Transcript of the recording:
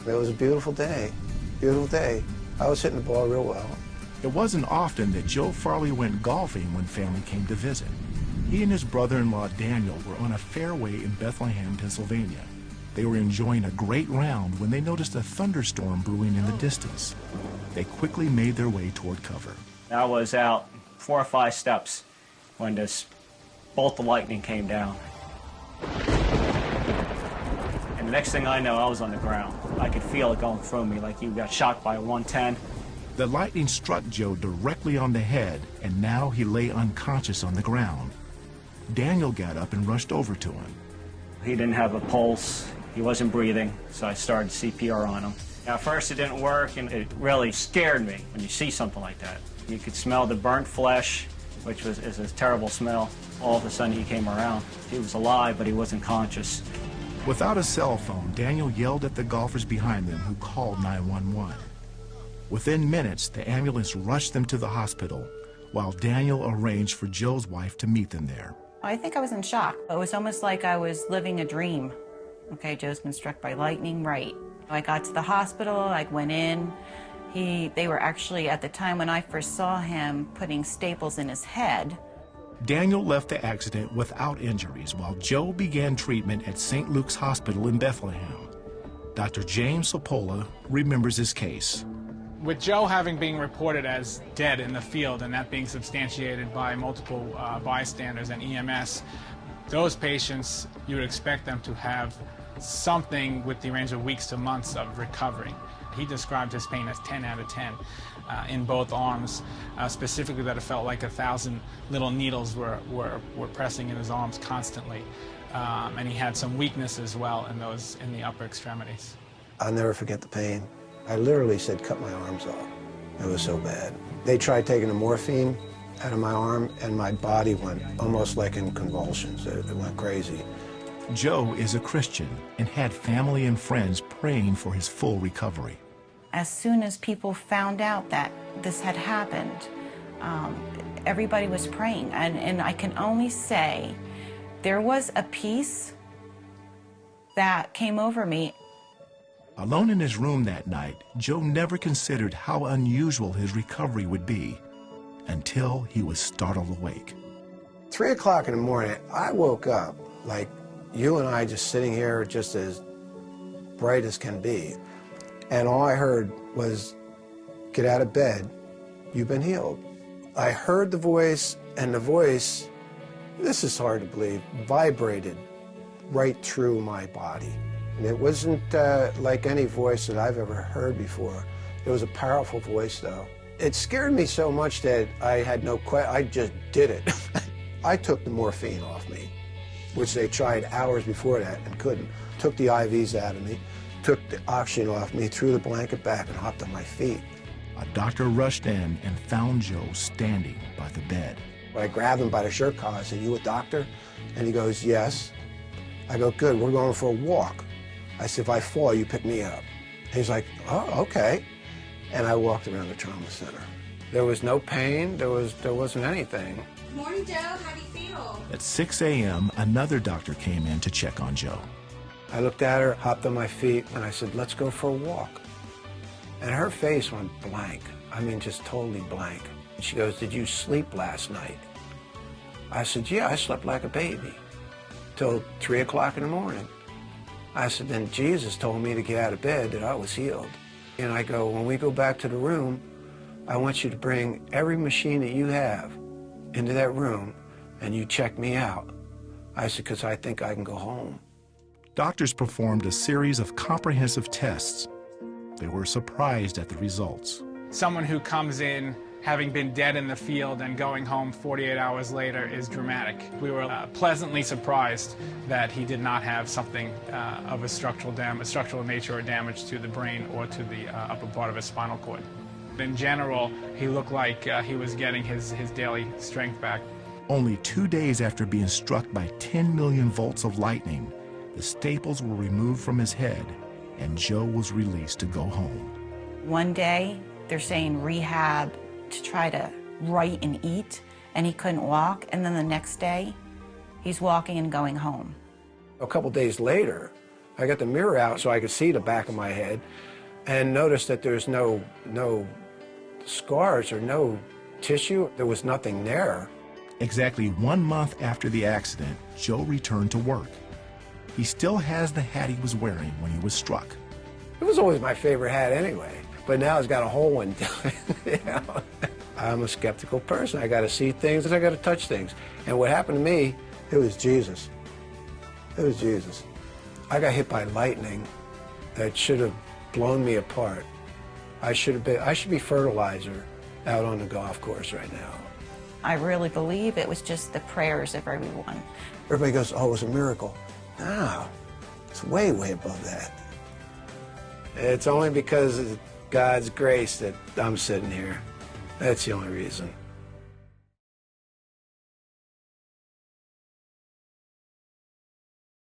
It was a beautiful day, beautiful day. I was hitting the ball real well. It wasn't often that Joe Farley went golfing when family came to visit. He and his brother-in-law Daniel were on a fairway in Bethlehem, Pennsylvania. They were enjoying a great round when they noticed a thunderstorm brewing in the distance. They quickly made their way toward cover. I was out 4 or 5 steps when this bolt of lightning came down. And the next thing I know, I was on the ground. I could feel it going through me like you got shot by a 110. The lightning struck Joe directly on the head, and now he lay unconscious on the ground. Daniel got up and rushed over to him. He didn't have a pulse. He wasn't breathing, so I started CPR on him. At first it didn't work, and it really scared me when you see something like that. You could smell the burnt flesh, which is a terrible smell. All of a sudden he came around. He was alive, but he wasn't conscious. Without a cell phone, Daniel yelled at the golfers behind them, who called 911. Within minutes, the ambulance rushed them to the hospital, while Daniel arranged for Joe's wife to meet them there. I think I was in shock. It was almost like I was living a dream. Okay, Joe's been struck by lightning, right. I got to the hospital, I went in. They were actually, at the time when I first saw him, putting staples in his head. Daniel left the accident without injuries, while Joe began treatment at St. Luke's Hospital in Bethlehem. Dr. James Sopola remembers his case. With Joe having been reported as dead in the field, and that being substantiated by multiple bystanders and EMS, those patients, you would expect them to have something with the range of weeks to months of recovery. He described his pain as 10 out of 10 in both arms, specifically that it felt like 1,000 little needles were pressing in his arms constantly. And he had some weakness as well in the upper extremities. I'll never forget the pain. I literally said, cut my arms off. It was so bad. They tried taking the morphine out of my arm, and my body went almost like in convulsions. It went crazy. Joe is a Christian and had family and friends praying for his full recovery. As soon as people found out that this had happened, everybody was praying. And I can only say there was a peace that came over me. Alone in his room that night, Joe never considered how unusual his recovery would be until he was startled awake. 3 o'clock in the morning, I woke up like you and I just sitting here just as bright as can be. And all I heard was, get out of bed, you've been healed. I heard the voice, and the voice, this is hard to believe, vibrated right through my body. And it wasn't like any voice that I've ever heard before. It was a powerful voice, though. It scared me so much that I had no question. I just did it. I took the morphine off me, which they tried hours before that and couldn't. Took the IVs out of me, took the oxygen off me, threw the blanket back, and hopped on my feet. A doctor rushed in and found Joe standing by the bed. I grabbed him by the shirt collar. I said, you a doctor? And he goes, yes. I go, good, we're going for a walk. I said, if I fall, you pick me up. He's like, oh, okay. And I walked around the trauma center. There was no pain, there wasn't anything. Good morning, Joe, how do you feel? At 6 a.m., another doctor came in to check on Joe. I looked at her, hopped on my feet, and I said, let's go for a walk. And her face went blank. I mean, just totally blank. She goes, did you sleep last night? I said, yeah, I slept like a baby till 3 o'clock in the morning. I said, then Jesus told me to get out of bed, that I was healed. And I go, when we go back to the room, I want you to bring every machine that you have into that room and you check me out. I said, because I think I can go home. Doctors performed a series of comprehensive tests. They were surprised at the results. Someone who comes in having been dead in the field and going home 48 hours later is dramatic. We were pleasantly surprised that he did not have something of a structural nature or damage to the brain or to the upper part of his spinal cord. In general, he looked like he was getting his daily strength back. Only 2 days after being struck by 10 million volts of lightning, the staples were removed from his head and Joe was released to go home. One day, they're saying rehab to try to write and eat, and he couldn't walk, and then the next day, he's walking and going home. A couple days later, I got the mirror out so I could see the back of my head and noticed that there's no scars or no tissue. There was nothing there. Exactly 1 month after the accident, Joe returned to work. He still has the hat he was wearing when he was struck. It was always my favorite hat anyway, but now it's got a hole in it. You know? I'm a skeptical person. I got to see things, I got to touch things. And what happened to me, it was Jesus. It was Jesus. I got hit by lightning that should have blown me apart. I should be fertilizer out on the golf course right now. I really believe it was just the prayers of everyone. Everybody goes, oh, it was a miracle. No, it's way, way above that. It's only because of God's grace that I'm sitting here. That's the only reason.